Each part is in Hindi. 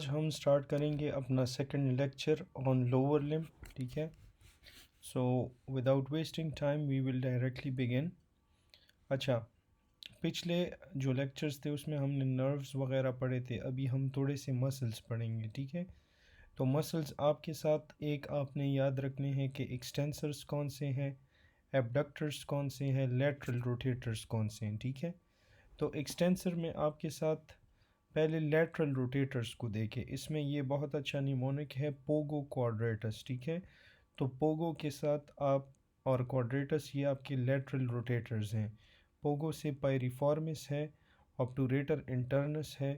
आज हम स्टार्ट करेंगे अपना second lecture on lower limb. ठीक है, so without wasting time we will directly begin. अच्छा, पिछले जो लेक्चर्स थे उसमें हमने नर्व्स वगैरह पढ़े थे, अभी हम थोड़े से मसल्स पढ़ेंगे। ठीक है, तो मसल्स आपके साथ एक आपने याद रखने हैं कि एक्सटेंसर्स कौन से हैं, एबडक्टर्स कौन से हैं, लेटरल रोटेटर्स कौन से हैं। ठीक है, तो एक्सटेंसर में आपके साथ पहले लेटरल रोटेटर्स को देखें। इसमें ये बहुत अच्छा निमोनिक है पोगो क्वाड्रेटस। ठीक है, तो पोगो के साथ आप और क्वाड्रेटस ये आपके लेटरल रोटेटर्स हैं। पोगो से पायरिफॉर्मिस है, ऑब्टूरेटर इंटरनस है,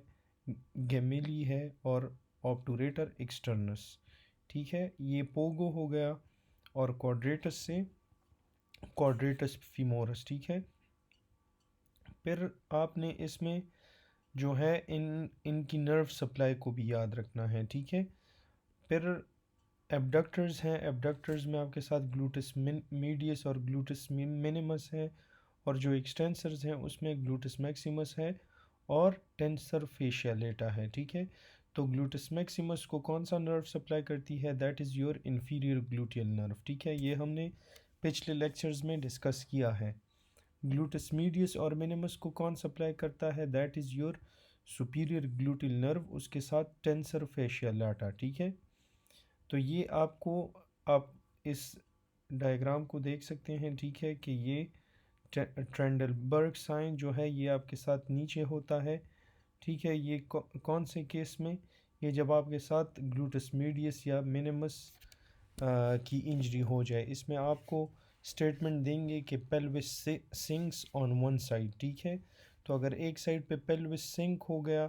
गेमिली है और ऑब्टूरेटर एक्सटर्नस। ठीक है, ये पोगो हो गया। और क्वाड्रेटस से क्वाड्रेटस फीमोरस। ठीक है, फिर आपने इसमें जो है इनकी नर्व सप्लाई को भी याद रखना है। ठीक है, फिर एबडक्टर्स हैं, एबडक्टर्स में आपके साथ ग्लूटस मीडियस और ग्लूटस मिनिमस है, और जो एक्सटेंसर्स हैं उसमें ग्लूटस मैक्सिमस है और टेंसर फेशिया लेटा है। ठीक है, तो ग्लूटस मैक्सिमस को कौन सा नर्व सप्लाई करती है? That is your inferior gluteal nerve. ठीक है, ये हमने पिछले लेक्चर्स में डिस्कस किया है। ग्लूटस मीडियस और मिनिमस को कौन सप्लाई करता है? That is your superior gluteal nerve, उसके साथ टेंसर फेशिया लाटा। ठीक है, तो ये आपको आप इस डायग्राम को देख सकते हैं। ठीक है, कि ये ट्रेंडलबर्ग साइन जो है ये आपके साथ नीचे होता है। ठीक है, ये कौन से केस में? ये जब आपके साथ ग्लूटस मीडियस या मिनिमस की इंजरी हो जाए। इसमें आपको स्टेटमेंट देंगे कि pelvis sinks on one side. ठीक है, तो अगर एक साइड पे पेल्विस सिंक हो गया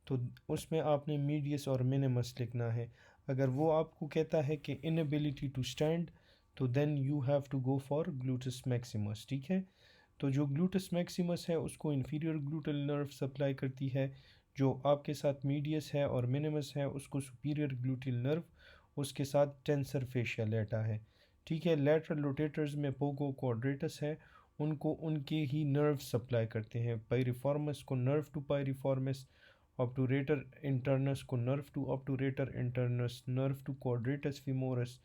तो उसमें आपने मीडियस और मिनिमस लिखना है। अगर वो आपको कहता है कि इनएबिलिटी टू स्टैंड, तो then you have to go for gluteus maximus. ठीक है, तो जो ग्लूटस मैक्सिमस है उसको इंफीरियर ग्लूटल नर्व सप्लाई करती है, जो आपके साथ मीडियस है और मिनिमस है उसको सुपीरियर ग्लूटल नर्व, उसके साथ टेंसर फेशिया लेटा है। ठीक है, लेटरल रोटेटर्स में पोगो क्वाड्रेटस है, उनको उनके ही नर्व सप्लाई करते हैं। पायरिफॉर्मस को nerve to piriformis, obturator internus को nerve to obturator internus, nerve to quadratus femoris.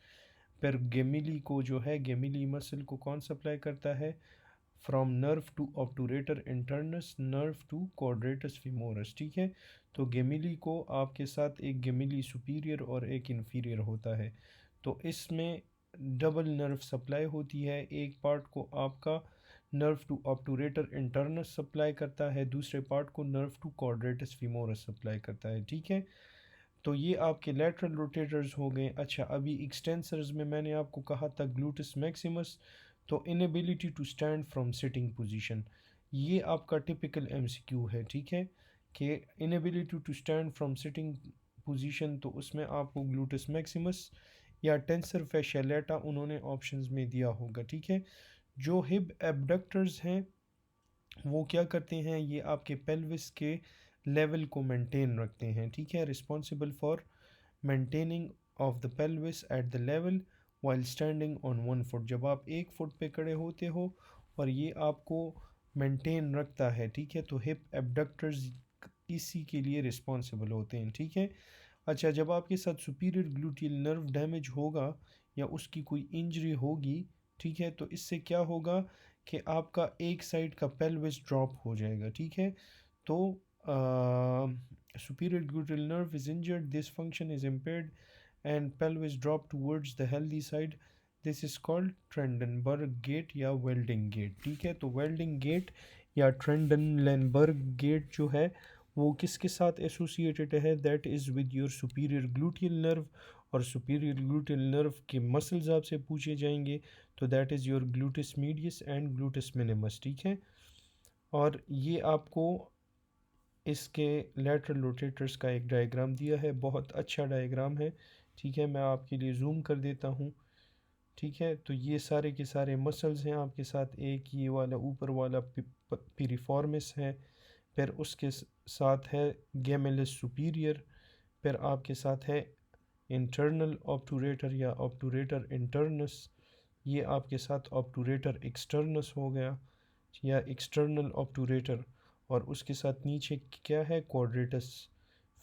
फिर गेमिली को जो है, गेमिली मसल को कौन सप्लाई करता है? From nerve to obturator internus, nerve to quadratus femoris. ठीक है, तो गेमिली को आपके साथ एक गेमिली सुपीरियर और एक इन्फीरियर होता है। तो इसमें डबल नर्व सप्लाई होती है। एक पार्ट को आपका nerve to obturator internus supply करता है, दूसरे पार्ट को nerve to quadratus femoris supply करता है। ठीक है, तो ये आपके लेटरल रोटेटर्स हो गए। अच्छा, अभी एक्सटेंसर्स में मैंने आपको कहा था ग्लूटस मैक्सिमस, तो inability to stand from sitting position, ये आपका टिपिकल एमसीक्यू है। ठीक है, कि inability to stand from sitting position, तो उसमें आपको ग्लूटस मैक्सिमस या टेंसर fascia lata उन्होंने ऑप्शंस में दिया होगा। ठीक है, जो हिप एबडक्टर्स हैं वो क्या करते हैं? ये आपके पेल्विस के लेवल को मेंटेन रखते हैं। ठीक है, responsible for maintaining of the pelvis at the level while standing on one foot. जब आप एक फुट पे खड़े होते हो और ये आपको मेंटेन रखता है। ठीक है, तो हिप एबडक्टर्स इसी के लिए रिस्पॉन्सिबल होते हैं। ठीक है, अच्छा, जब आपके साथ सुपीरियर ग्लूटियल नर्व डैमेज होगा या उसकी कोई इंजरी होगी, ठीक है, तो इससे क्या होगा कि आपका एक साइड का पेल्विस ड्रॉप हो जाएगा। ठीक है, तो superior gluteal nerve is injured, this function is impaired and pelvis drop towards the healthy side, this is called Trendelenburg gait या वेल्डिंग गेट। ठीक है, तो वेल्डिंग गेट या ट्रेंडनबर्ग गेट जो है वो किसके साथ एसोसिएटेड है? That is with your superior gluteal nerve, और सुपीरियर ग्लूटियल नर्व के मसल्स आपसे पूछे जाएंगे, तो that is your gluteus medius and gluteus minimus. ठीक है, और ये आपको इसके लेटरल रोटेटर्स का एक डायग्राम दिया है, बहुत अच्छा डायग्राम है। ठीक है, मैं आपके लिए जूम कर देता हूँ। ठीक है, तो ये सारे के सारे मसल्स हैं आपके साथ। एक ये वाला ऊपर वाला पिरिफॉर्मिस है, फिर उसके साथ है गेमिलस सुपीरियर, फिर आपके साथ है इंटरनल ऑब्टूरेटर या ऑब्टूरेटर इंटरनस, ये आपके साथ ऑब्टूरेटर एक्सटर्नस हो गया या एक्सटर्नल ऑब्टूरेटर, और उसके साथ नीचे क्या है? क्वाड्रेटस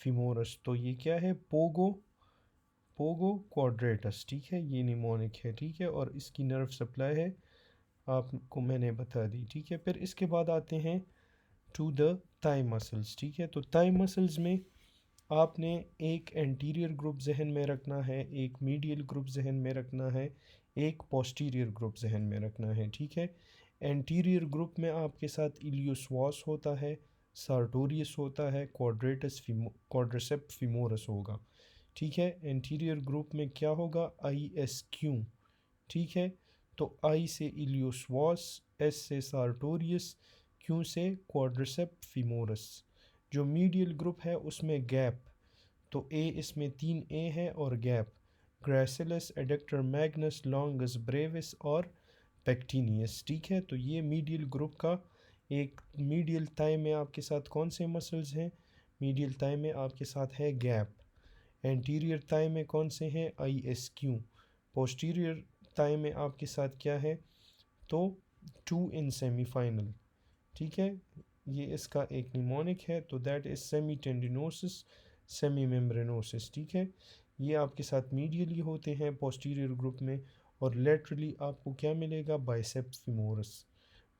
फीमोरस। तो ये क्या है, पोगो पोगो क्वाड्रेटस, ठीक है, ये निमोनिक है, ठीक है, और इसकी नर्व सप्लाई है आपको मैंने बता दी, ठीक है। फिर इसके बाद आते हैं टू द थाई मसल्स, ठीक है। तो थाई मसल्स में आपने एक एंटीरियर ग्रुप जहन में रखना है, एक मीडियल ग्रुप जहन में रखना है, एक पोस्टीरियर ग्रुप जहन में रखना है, ठीक है। एंटीरियर ग्रुप में आपके साथ इलियोसवास होता है, सार्टोरियस होता है, क्वाड्रिसेप फीमोरस होगा, ठीक है। एंटीरियर ग्रुप में क्या होगा, आई एस क्यू, ठीक है। तो आई से इलियोसवास, एस से सार्टोरियस, क्यू से क्वाड्रिसेप फीमोरस। जो मीडियल ग्रुप है उसमें गैप, तो ए इसमें 3 ए है और gap, gracilis, adductor magnus, longus brevis और पेक्टिनियस, ठीक है। तो ये मीडियल ग्रुप का एक, मीडियल थाई में आपके साथ कौन से मसल्स हैं, मीडियल थाई में आपके साथ है गैप, एंटीरियर थाई में कौन से हैं, I S Q, posterior thigh में आपके साथ क्या है, तो टू इन सेमीफाइनल, ठीक है। ये इसका एक निमोनिक है, तो that is semitendinosus, semimembranosus, ठीक है। ये आपके साथ मीडियली होते हैं पोस्टीरियर ग्रुप में, और लेटरली आपको क्या मिलेगा, बाइसेप फीमोरस।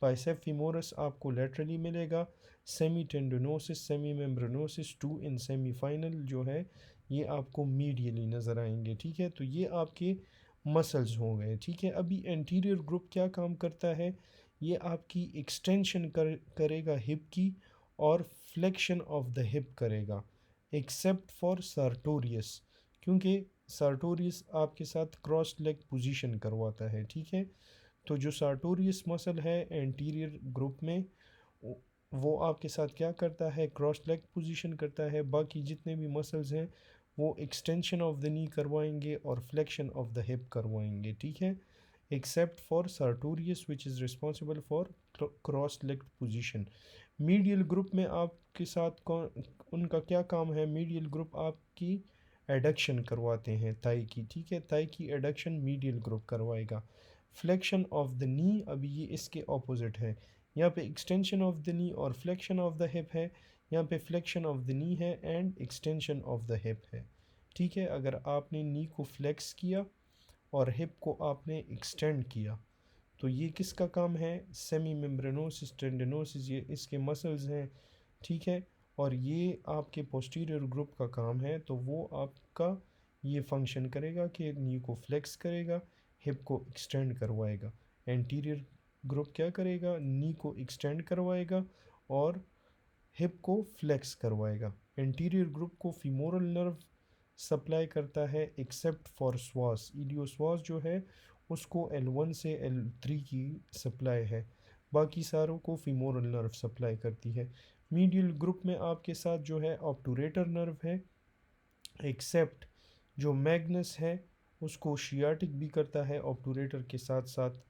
बाइसेप फीमोरस आपको लेटरली मिलेगा, semitendinosus, semimembranosus, two in semifinal जो है ये आपको मीडियली नज़र आएंगे, ठीक है। तो ये आपके मसल्स हो गए, ठीक है। अभी एंटीरियर ग्रुप क्या काम करता है, ये आपकी एक्सटेंशन करेगा हिप की, और फ्लेक्शन ऑफ द हिप करेगा, एक्सेप्ट फॉर सार्टोरियस, क्योंकि सार्टोरियस आपके साथ क्रॉस लेग पोजीशन करवाता है, ठीक है। तो जो सार्टोरियस मसल है एंटीरियर ग्रुप में, वो आपके साथ क्या करता है, क्रॉस लेग पोजीशन करता है। बाकी जितने भी मसल्स हैं वो एक्सटेंशन ऑफ द नी करवाएंगे और फ्लेक्शन ऑफ द हिप करवाएंगे, ठीक है, except for sartorius which is responsible for cross leg position. Medial group में आपके साथ कौन, उनका क्या काम है, मीडियल ग्रुप आपकी एडक्शन करवाते हैं थाई की, ठीक है, थाई की एडक्शन मीडियल ग्रुप करवाएगा। फ्लेक्शन ऑफ द नी, अभी ये इसके ऑपोजिट है, यहाँ पे एक्सटेंशन ऑफ द नी और फ्लेक्शन ऑफ द हिप है, यहाँ पे फ्लेक्शन ऑफ द नी है and extension of the hip है, ठीक है। अगर आपने नी को फ्लेक्स किया और हिप को आपने एक्सटेंड किया, तो ये किसका काम है, सेमी मेम्ब्रेनोसिस टेंडिनोसिस, ये इसके मसल्स हैं, ठीक है। और ये आपके पोस्टीरियर ग्रुप का काम है, तो वो आपका ये फंक्शन करेगा कि नी को फ्लेक्स करेगा, हिप को एक्सटेंड करवाएगा। एंटीरियर ग्रुप क्या करेगा, नी को एक्सटेंड करवाएगा और हिप को फ्लेक्स करवाएगा। एंटीरियर ग्रुप को फीमोरल नर्व सप्लाई करता है, एक्सेप्ट फॉर स्वास, इलियोस्वास जो है उसको L1 से L3 की सप्लाई है, बाकी सारों को फीमोरल नर्व सप्लाई करती है। मीडियल ग्रुप में आपके साथ जो है ऑब्टूरेटर नर्व है, एक्सेप्ट जो मैग्नस है उसको शियाटिक भी करता है ऑब्टूरेटर के साथ साथ,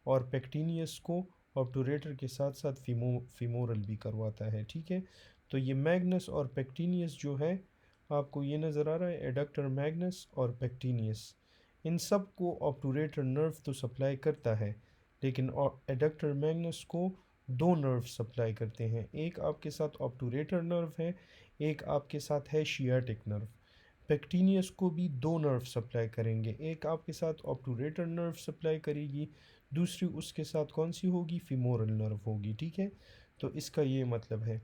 और पेक्टिनियस को ऑब्टूरेटर के साथ साथ फीमोरल भी करवाता है, ठीक है। तो ये मैग्नस और पेक्टिनियस जो है आपको ये नज़र आ रहा है, एडक्टर मैग्नस और पेक्टिनियस, इन सब को ऑब्टूरेटर नर्व तो सप्लाई करता है, लेकिन एडक्टर मैग्नस को दो नर्व सप्लाई करते हैं, एक आपके साथ ऑब्टूरेटर नर्व है, एक आपके साथ है शियाटिक नर्व। पेक्टिनियस को भी दो नर्व सप्लाई करेंगे, एक आपके साथ ऑब्टूरेटर नर्व सप्लाई करेगी, दूसरी उसके साथ कौन सी होगी, फीमोरल नर्व होगी, ठीक है। तो इसका ये मतलब है,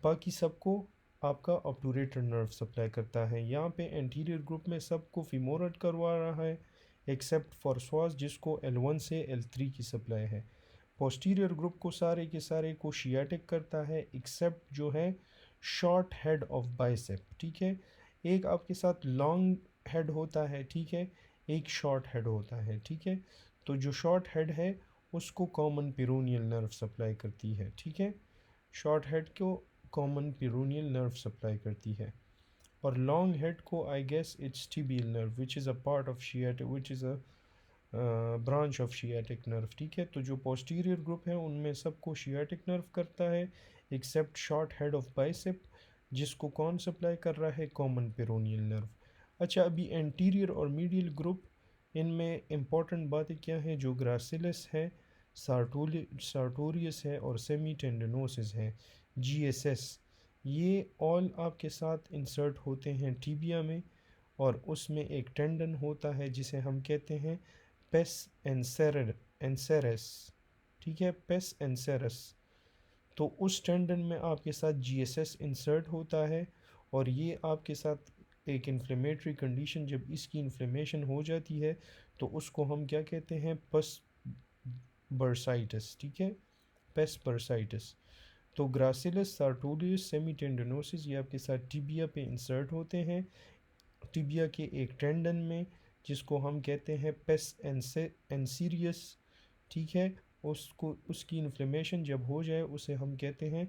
बाकी सबको आपका ऑब्टूरेटर नर्व सप्लाई करता है। यहाँ पे एंटीरियर ग्रुप में सबको फीमोरल करवा रहा है, एक्सेप्ट फॉर स्वास जिसको L1 से L3 की सप्लाई है। पोस्टीरियर ग्रुप को सारे के सारे को शियाटिक करता है, एक्सेप्ट जो है शॉर्ट हेड ऑफ बाइसेप, ठीक है। एक आपके साथ लॉन्ग हेड होता है, ठीक है, एक शॉर्ट हेड होता है, ठीक है। तो जो शॉर्ट हेड है उसको कॉमन पेरोनियल नर्व सप्लाई करती है, ठीक है, शॉर्ट हेड को कॉमन पेरोनियल नर्व सप्लाई करती है, और लॉन्ग हेड को I guess it's tibial nerve which is a part of sciatic, which is a branch of sciatic nerve, ठीक है। तो जो पोस्टीरियर ग्रुप है उनमें सबको शियाटिक नर्व करता है, except short head of bicep जिसको कौन सप्लाई कर रहा है, कॉमन पेरोनियल नर्व। अच्छा, अभी एंटीरियर और मीडियल ग्रुप, इनमें इंपॉर्टेंट बातें क्या हैं, जो ग्रासिलस है, सार्टोरियस है और सेमी टेंडनोसिस है, GSS, ये ऑल आपके साथ इंसर्ट होते हैं टीबिया में, और उसमें एक टेंडन होता है जिसे हम कहते हैं पेस एंसेरस, ठीक है, पेस एंसेरस। तो उस टेंडन में आपके साथ जीएसएस इंसर्ट होता है, और ये आपके साथ एक इन्फ्लेमेटरी कंडीशन, जब इसकी इन्फ्लेमेशन हो जाती है तो उसको हम क्या कहते हैं, पस बर्साइटिस, ठीक है, पेस बर्साइटिस। तो ग्रासिलस सार्टोरियस सेमीटेंडनोसिस ये आपके साथ टिबिया पे इंसर्ट होते हैं, टिबिया के एक टेंडन में, जिसको हम कहते हैं पेस एंसीरियस, ठीक है। उसको उसकी इन्फ्लेमेशन जब हो जाए उसे हम कहते हैं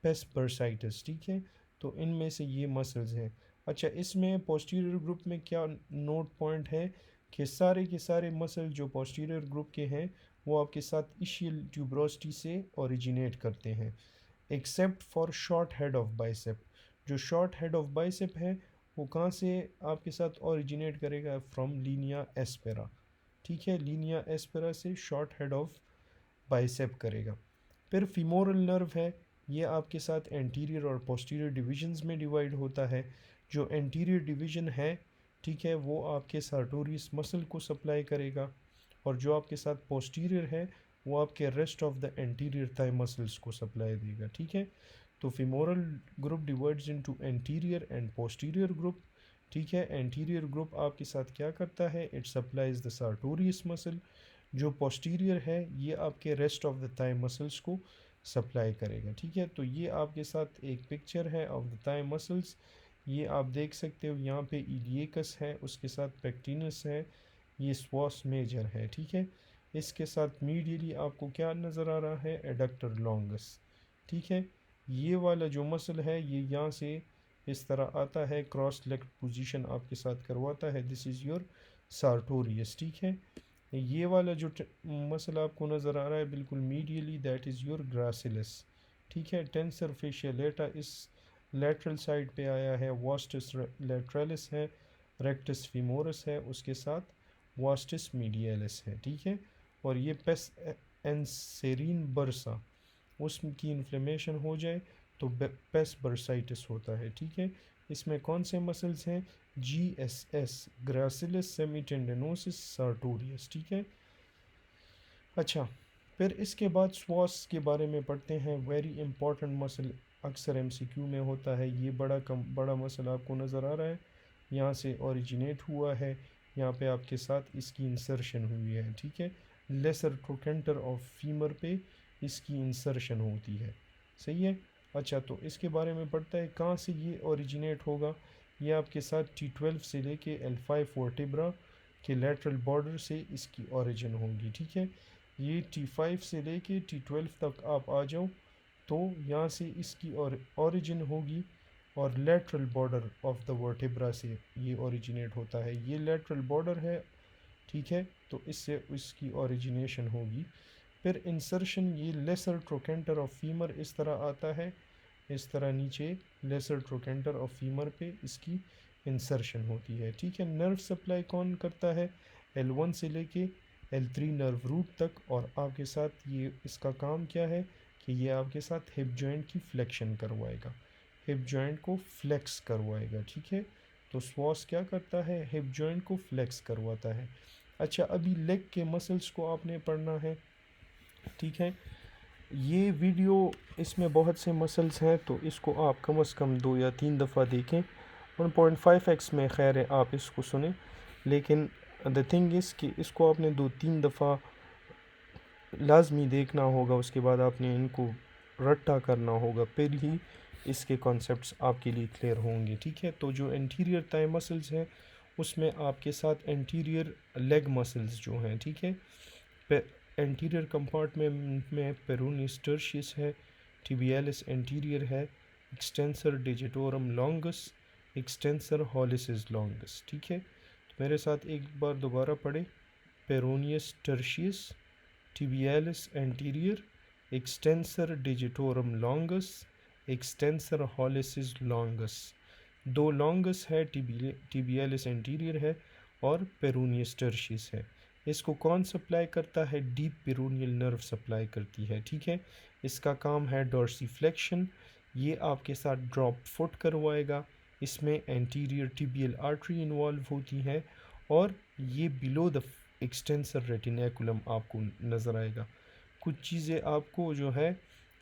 पेस बर्साइटिस, ठीक है। तो इनमें से ये मसल्स हैं। अच्छा, इसमें पोस्टीरियर ग्रुप में क्या नोट पॉइंट है कि सारे के सारे मसल जो पोस्टीरियर ग्रुप के हैं वो आपके साथ इशियल ट्यूबरोसिटी से ओरिजिनेट करते हैं, except for short head of bicep. जो शॉर्ट हेड ऑफ बाइसेप है वो कहाँ से आपके साथ ओरिजिनेट करेगा, फ्रॉम लीनिया एस्पेरा, ठीक है, लीनिया एस्पेरा से शॉर्ट हेड ऑफ बाइसेप करेगा। फिर फीमोरल नर्व है, ये आपके साथ एंटीरियर और पोस्टीरियर डिविजन्स में डिवाइड होता है। जो एंटीरियर डिवीजन है, ठीक है, वो आपके सार्टोरियस मसल को सप्लाई करेगा, और जो आपके साथ पोस्टीरियर है वो आपके rest of the anterior thigh muscles को सप्लाई देगा, ठीक है। तो femoral group divides into anterior and posterior group, ठीक है। एंटीरियर ग्रुप आपके साथ क्या करता है, it supplies the sartorius muscle. जो पोस्टीरियर है ये आपके rest of the thigh muscles को सप्लाई करेगा, ठीक है। तो ये आपके साथ एक पिक्चर है ऑफ द थाई मसल्स। ये आप देख सकते हो, यहाँ पे इलियकस है, उसके साथ पेक्टिनस है, ये स्वास मेजर है, ठीक है। इसके साथ मीडियली आपको क्या नज़र आ रहा है, एडक्टर लॉन्गस, ठीक है। ये वाला जो मसल है ये यहाँ से इस तरह आता है, क्रॉस लेग पोजीशन आपके साथ करवाता है, दिस इज़ योर सार्टोरियस, ठीक है। ये वाला जो मसल आपको नज़र आ रहा है बिल्कुल मीडियली, दैट इज़ योर ग्रासिलस, ठीक है। टेंसर फेशियलेटा इस लेटरल साइड पे आया है, वास्टस लेटरलिस है, रेक्टस फीमोरस है, उसके साथ वास्टस मीडियलिस है, ठीक है। और ये पेस एंसेरीन बर्सा, उसकी इन्फ्लेमेशन हो जाए तो पेस बर्साइटिस होता है, ठीक है। इसमें कौन से मसल्स हैं, जी एस एस, ग्रासिलस सेमीटेंडनोसिस सार्टोरियस, ठीक है। अच्छा, फिर इसके बाद स्वास के बारे में पढ़ते हैं, वेरी इंपॉर्टेंट मसल, अक्सर एमसीक्यू में होता है। ये बड़ा मसल आपको नज़र आ रहा है, यहाँ से ओरिजिनेट हुआ है, यहाँ पे आपके साथ इसकी इंसर्शन हुई है, ठीक है। लेसर ट्रोकेंटर ऑफ फीमर पे इसकी इंसर्शन होती है, सही है। अच्छा, तो इसके बारे में पढ़ता है कहाँ से ये ओरिजिनेट होगा। ये आपके साथ T12 से लेके L5 वर्टिब्रा के लेटरल बॉर्डर से इसकी ओरिजिन होगी, ठीक है। ये T5 से लेके T12 तक आप आ जाओ तो यहाँ से इसकी ओरिजिन होगी, और lateral border of the vertebra से ये ओरिजिनेट होता है, ये लेटरल बॉर्डर है, ठीक है। तो इससे इसकी ओरिजिनेशन होगी। फिर इंसर्शन, ये लेसर ट्रोकेंटर ऑफ फीमर इस तरह आता है, इस तरह नीचे लेसर ट्रोकेंटर ऑफ फीमर पे इसकी इंसर्शन होती है, ठीक है। नर्व सप्लाई कौन करता है, L1 से लेके L3 नर्व रूट तक, और आपके साथ ये इसका काम क्या है कि ये आपके साथ हिप जॉइंट की फ्लेक्शन करवाएगा, हिप जॉइंट को फ्लेक्स करवाएगा, ठीक है। तो स्वास क्या करता है, हिप जॉइंट को फ्लेक्स करवाता है। अच्छा, अभी लेग के मसल्स को आपने पढ़ना है, ठीक है। ये वीडियो, इसमें बहुत से मसल्स हैं तो इसको आप कम से कम 2 या 3 दफ़ा देखें। 1.5x में खैर है आप इसको सुने, लेकिन द थिंग इज़ कि इसको आपने 2-3 दफ़ा लाजमी देखना होगा, उसके बाद आपने इनको रट्टा करना होगा, फिर ही इसके कॉन्सेप्ट्स आपके लिए क्लियर होंगे, ठीक है। तो जो एंटीरियर थाई मसल्स हैं उसमें आपके साथ एंटीरियर लेग मसल्स जो हैं, ठीक है, एंटीरियर कंपार्टमेंट में पेरोनियस टर्शियस है, टिबियालिस एंटीरियर है, extensor digitorum longus, extensor hallucis longus, ठीक है। तो मेरे साथ एक बार दोबारा पढ़े, peroneus tertius, tibialis anterior, extensor digitorum longus, extensor hallucis longus। दो लॉन्गस है, tibialis anterior है, और पेरोनियस टर्शियस है। इसको कौन सप्लाई करता है, डीप पेरोनियल नर्व सप्लाई करती है, ठीक है। इसका काम है डोर्सीफ्लेक्शन, ये आपके साथ ड्रॉप फुट करवाएगा, इसमें एंटीरियर टिबियल आर्टरी इन्वॉल्व होती है, और ये बिलो द एक्सटेंसर रेटिनैकुलम आपको नज़र आएगा। कुछ चीज़ें आपको जो है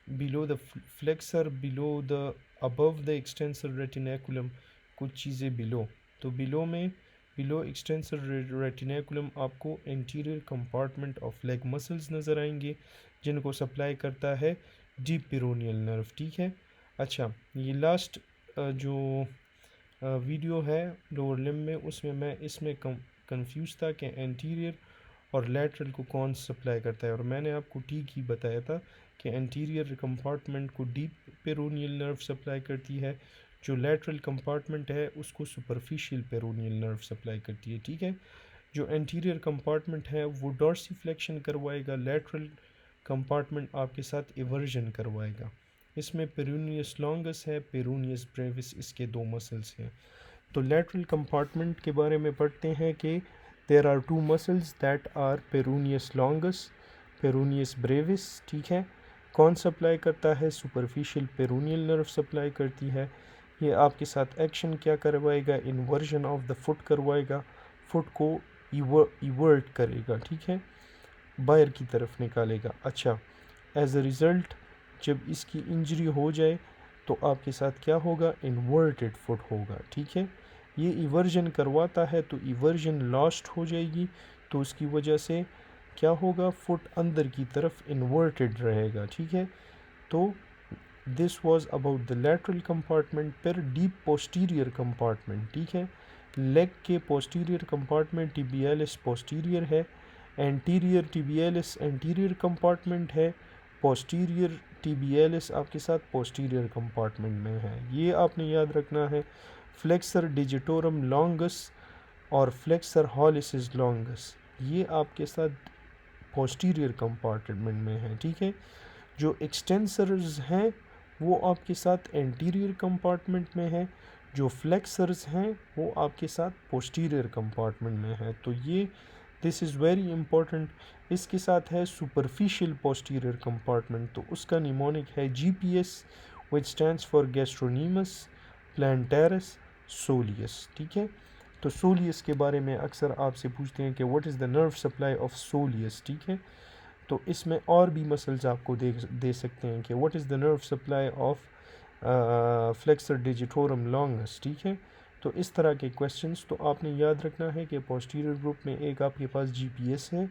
below the flexor, below the above the extensor retinaculum, कुछ चीज़ें बिलो, तो बिलो में बिलो एक्सटेंसर रेटिनैकुलम आपको anterior compartment of leg muscles नज़र आएंगे, जिनको सप्लाई करता है डीप पेरोनियल नर्व। ठीक है। अच्छा, ये लास्ट जो वीडियो है लोअर लिम्ब में, उसमें मैं इसमें कंफ्यूज था कि एंटीरियर और लैटरल को कौन सप्लाई करता है, और मैंने आपको ठीक ही बताया था कि एंटीरियर कंपार्टमेंट को डीप पेरोनियल नर्व सप्लाई करती है, जो लैटरल कंपार्टमेंट है उसको सुपरफिशियल पेरोनियल नर्व सप्लाई करती है। ठीक है। जो एंटीरियर कंपार्टमेंट है वो डॉर्सिफ्लेक्शन करवाएगा, लैटरल कंपार्टमेंट आपके साथ इवर्जन करवाएगा। इसमें पेरोनियस लॉन्गस है, पेरोनियस ब्रेविस, इसके दो मसल्स हैं। तो लैटरल कंपार्टमेंट के बारे में पढ़ते हैं कि there are two muscles that are peroneus longus, peroneus brevis. ठीक है। कौन सप्लाई करता है? सुपरफिशियल पेरोनियल नर्व सप्लाई करती है। ये आपके साथ एक्शन क्या करवाएगा? इन्वर्जन ऑफ द फुट करवाएगा, फुट को इवर्ट करेगा। ठीक है, बाहर की तरफ निकालेगा। अच्छा, एज अ रिज़ल्ट जब इसकी इंजरी हो जाए तो आपके साथ क्या होगा? इन्वर्टेड फुट होगा। ठीक है। ये इवर्जन करवाता है तो इवर्जन लॉस्ट हो जाएगी, तो उसकी वजह से क्या होगा? फुट अंदर की तरफ इन्वर्टेड रहेगा। ठीक है। तो this was about the lateral compartment. पर डीप पोस्टीरियर कंपार्टमेंट, ठीक है, लेग के पोस्टीरियर कंपार्टमेंट टिबियालिस पोस्टीरियर है, एंटीरियर टिबियालिस एंटीरियर कंपार्टमेंट है, पोस्टीरियर टिबियालिस आपके साथ पोस्टीरियर कंपार्टमेंट में है। ये आपने याद रखना है। फ्लेक्सर डिजिटोरम लॉन्गस और फ्लेक्सर हॉलिसिस लॉन्गस ये आपके साथ पोस्टीरियर कंपार्टमेंट में है। ठीक है। जो एक्सटेंसर्स हैं वो आपके साथ एंटीरियर कंपार्टमेंट में है, जो फ्लेक्सर्स हैं वो आपके साथ पोस्टीरियर कंपार्टमेंट में है। तो ये दिस इज़ वेरी इंपॉर्टेंट। इसके साथ है सुपरफिशियल पोस्टीरियर कंपार्टमेंट, तो उसका निमोनिक है GPS, which stands for gastrocnemius plantaris soleus. ठीक है। तो सोलियस के बारे में अक्सर आपसे पूछते हैं कि what is the nerve supply of soleus. ठीक है। तो इसमें और भी मसल्स आपको दे सकते हैं कि what is the nerve supply of flexor digitorum longus. ठीक है। तो इस तरह के क्वेश्चंस तो आपने याद रखना है कि पोस्टीरियर ग्रुप में एक आपके पास जीपीएस है,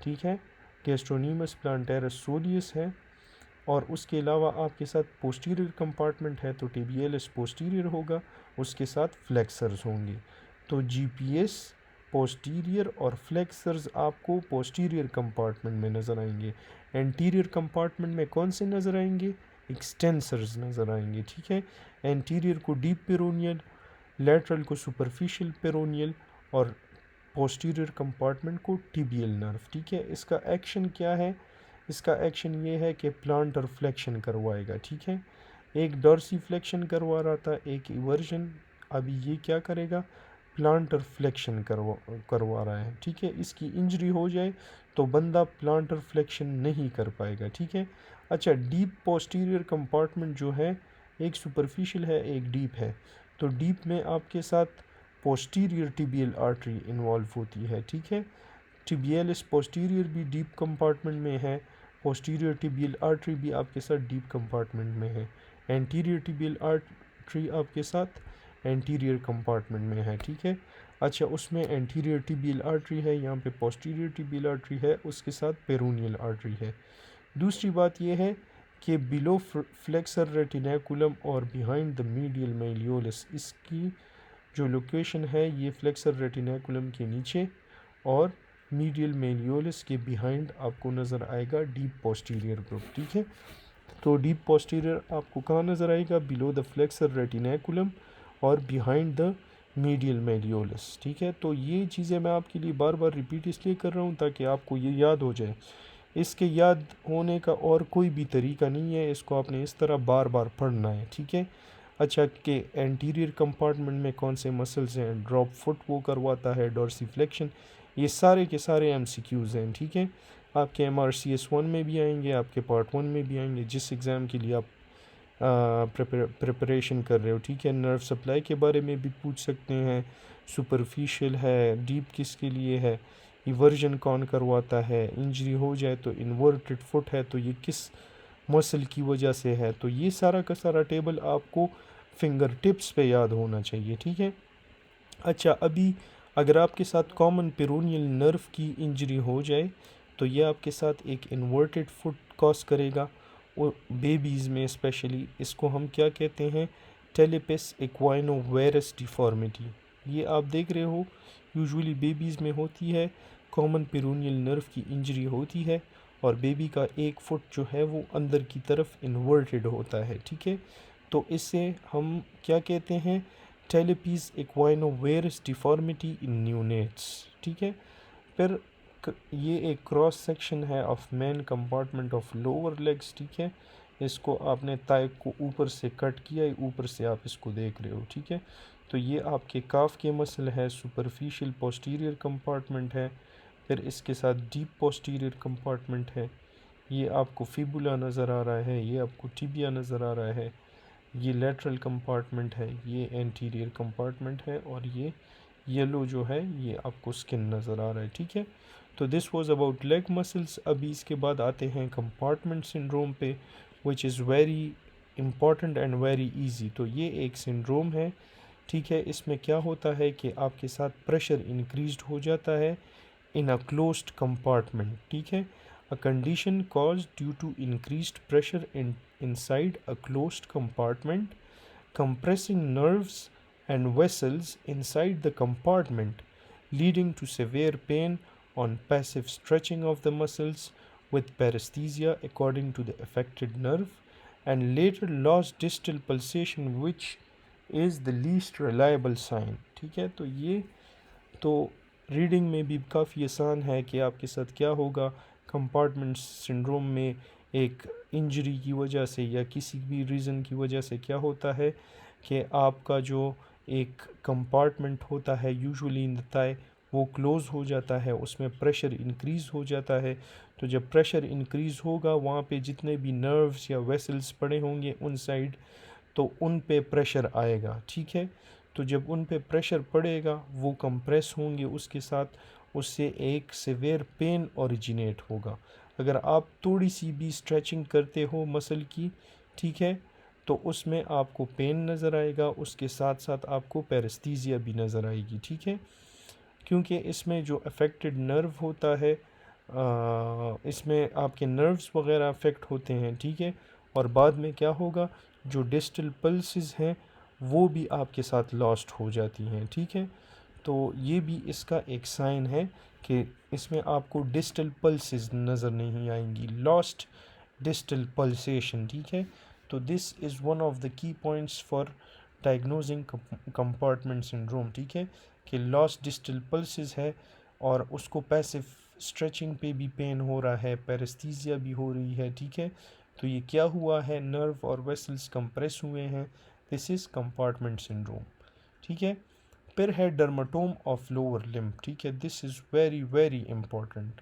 ठीक है, गैस्ट्रोनीमस प्लांटैरिस सोलियस है, और उसके अलावा आपके साथ पोस्टीरियर कंपार्टमेंट है तो टिबियालिस पोस्टीरियर होगा, उसके साथ फ्लेक्सर्स होंगे। तो जीपीएस, पोस्टीरियर और फ्लेक्सर्स आपको पोस्टीरियर कंपार्टमेंट में नज़र आएंगे। एंटीरियर कंपार्टमेंट में कौन से नज़र आएंगे? एक्सटेंसर्स नज़र आएंगे। ठीक है। एंटीरियर को डीप पेरोनियल, लैटरल को सुपरफिशियल पेरोनियल, और पोस्टीरियर कंपार्टमेंट को टिबियल नर्व। ठीक है। इसका एक्शन क्या है? इसका एक्शन ये है कि प्लांटर फ्लेक्शन करवाएगा। ठीक है। एक डॉर्सी फ्लेक्शन करवा रहा था, एक इवर्जन, अभी ये क्या करेगा? प्लांटर फ्लेक्शन करवा रहा है। ठीक है। इसकी इंजरी हो जाए तो बंदा प्लांटर फ्लेक्शन नहीं कर पाएगा। ठीक है। अच्छा, डीप पोस्टीरियर कंपार्टमेंट जो है, एक सुपरफिशियल है एक डीप है। तो डीप में आपके साथ पोस्टीरियर टिबियल आर्टरी इन्वॉल्व होती है। ठीक है। टिबियालिस पोस्टीरियर भी डीप कंपार्टमेंट में है, पोस्टीरियर टिबियल आर्टरी भी आपके साथ डीप कंपार्टमेंट में है, एंटीरियर टिबियल आर्टरी आपके साथ एंटीरियर कंपार्टमेंट में है। ठीक है। अच्छा, उसमें एंटीरियर टिबियल आर्टरी है, यहाँ पे पोस्टीरियर टिबियल आर्टरी है, उसके साथ पेरोनियल आर्टरी है। दूसरी बात यह है कि बिलो फ्लेक्सर रेटिनैकुलम और बिहाइंड द मीडियल मेलियोलस, इसकी जो लोकेशन है ये फ्लेक्सर रेटिनैकुलम के नीचे और मीडियल मेलियोलस के बिहाइंड आपको नज़र आएगा डीप पोस्टीरियर ग्रुप। ठीक है। तो डीप पोस्टीरियर आपको कहाँ नज़र आएगा? बिलो द फ्लेक्सर रेटिनैकुलम और बिहाइंड द मीडियल मेलियोलस। ठीक है। तो ये चीज़ें मैं आपके लिए बार बार रिपीट इसलिए कर रहा हूँ ताकि आपको ये याद हो जाए। इसके याद होने का और कोई भी तरीका नहीं है, इसको आपने इस तरह बार बार पढ़ना है। ठीक है। अच्छा, कि एंटीरियर कंपार्टमेंट में कौन से मसल्स हैं? ड्रॉप फुट वो करवाता है, डॉर्सीफ्लेक्शन, ये सारे के सारे MCQs हैं। ठीक है। आपके MRCS 1 में भी आएंगे, आपके पार्ट 1 में भी आएंगे, जिस एग्ज़ाम के लिए आप प्रिपरेशन कर रहे हो, ठीक है। नर्व सप्लाई के बारे में भी पूछ सकते हैं, सुपरफिशियल है, डीप किसके लिए है, इवर्जन कौन करवाता है, इंजरी हो जाए तो इन्वर्टेड फुट है तो ये किस मसल की वजह से है। तो ये सारा का सारा टेबल आपको फिंगर टिप्स पे याद होना चाहिए, ठीक है। अच्छा, अभी अगर आपके साथ कॉमन पेरोनियल नर्व की इंजरी हो जाए तो ये आपके साथ एक इन्वर्टेड फुट कॉज करेगा, और बेबीज़ में स्पेशली इसको हम क्या कहते हैं, टेलिपस इक्वाइनो वेरस डिफॉर्मिटी। ये आप देख रहे हो यूजुअली बेबीज़ में होती है, कॉमन पेरोनियल नर्व की इंजरी होती है और बेबी का एक फुट जो है वो अंदर की तरफ इन्वर्टेड होता है, ठीक है। तो इससे हम क्या कहते हैं, टेलिपीज इक्वाइनो वेरस डिफॉर्मिटी इन न्यूनेट्स, ठीक है। फिर ये एक क्रॉस सेक्शन है of main compartment of lower legs, ठीक है। इसको आपने थाई को ऊपर से कट किया है, ऊपर से आप इसको देख रहे हो, ठीक है। तो ये आपके काफ के मसल है, सुपरफिशियल पोस्टीरियर कंपार्टमेंट है, फिर इसके साथ डीप पोस्टीरियर कंपार्टमेंट है। ये आपको फिबुला नज़र आ रहा है, ये आपको टिबिया नज़र आ रहा है, ये लेटरल कंपार्टमेंट है, ये एंटीरियर कंपार्टमेंट है, और ये येलो जो है ये आपको स्किन नज़र आ रहा है, ठीक है। तो this was about leg muscles. अभी इसके बाद आते हैं कंपार्टमेंट सिंड्रोम पे, which is very important and very easy. तो ये एक सिंड्रोम है, ठीक है। इसमें क्या होता है कि आपके साथ प्रेशर इंक्रीज्ड हो जाता है in a closed compartment, ठीक है। A condition caused due to increased pressure inside a closed compartment, compressing nerves and vessels inside the compartment, leading to severe pain on passive stretching of the muscles with paresthesia according to the affected nerve, and later lost distal pulsation, which is the least reliable sign, ठीक है। तो ये तो रीडिंग में भी काफ़ी आसान है कि आपके साथ क्या होगा कंपार्टमेंट सिंड्रोम में। एक इंजरी की वजह से या किसी भी रीज़न की वजह से क्या होता है कि आपका जो एक कंपार्टमेंट होता है यूजुअली इन द थाई, वो क्लोज़ हो जाता है, उसमें प्रेशर इंक्रीज़ हो जाता है। तो जब प्रेशर इंक्रीज़ होगा वहाँ पे जितने भी नर्व्स या वेसल्स पड़े होंगे उन साइड, तो उन पे प्रेशर आएगा, ठीक है। तो जब उन पे प्रेशर पड़ेगा वो कंप्रेस होंगे, उसके साथ उससे एक सिवियर पेन ओरिजिनेट होगा। अगर आप थोड़ी सी भी स्ट्रेचिंग करते हो मसल की, ठीक है, तो उसमें आपको पेन नज़र आएगा, उसके साथ साथ आपको पैरेस्थीसिया भी नज़र आएगी, ठीक है। क्योंकि इसमें जो अफेक्टेड नर्व होता है, इसमें आपके नर्व्स वगैरह अफेक्ट होते हैं, ठीक है। और बाद में क्या होगा, जो डिस्टल पल्सेस हैं वो भी आपके साथ लॉस्ट हो जाती हैं, ठीक है। तो ये भी इसका एक साइन है कि इसमें आपको डिस्टल पल्सेस नज़र नहीं आएंगी, लॉस्ट डिस्टल पल्सेशन, ठीक है। तो this is one of the key points for diagnosing compartment syndrome, ठीक है, कि लॉस्ट डिस्टल पल्सेस है और उसको पैसिव स्ट्रेचिंग पे भी पेन हो रहा है, पैरेस्थीसिया भी हो रही है, ठीक है। तो ये क्या हुआ है, नर्व और वेसल्स कंप्रेस हुए हैं, दिस इज़ कंपार्टमेंट सिंड्रोम, ठीक है। फिर है डर्माटोम ऑफ लोअर लिम्ब, ठीक है। This is very very important,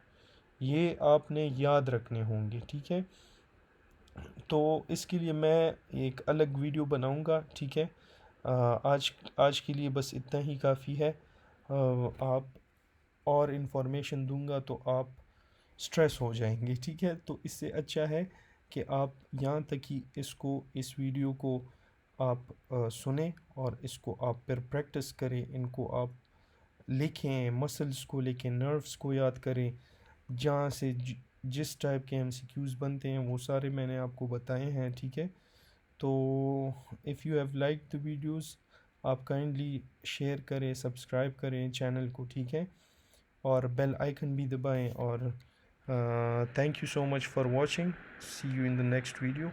ये आपने याद रखने होंगे, ठीक है। तो इसके लिए मैं एक अलग वीडियो बनाऊंगा, ठीक है। आज आज के लिए बस इतना ही काफ़ी है। आप और इन्फॉर्मेशन दूंगा तो आप स्ट्रेस हो जाएंगे, ठीक है। तो इससे अच्छा है कि आप यहाँ तक ही इसको, इस वीडियो को आप सुने और इसको आप फिर प्रैक्टिस करें, इनको आप लिखें, मसल्स को लिखें, नर्व्स को याद करें, जहाँ से जिस टाइप के एमसीक्यूज़ बनते हैं वो सारे मैंने आपको बताए हैं, ठीक है। तो if you have like the videos, आप काइंडली शेयर करें, सब्सक्राइब करें चैनल को, ठीक है, और बेल आइकन भी दबाएं। और thank you so much for watching, see you in the next video.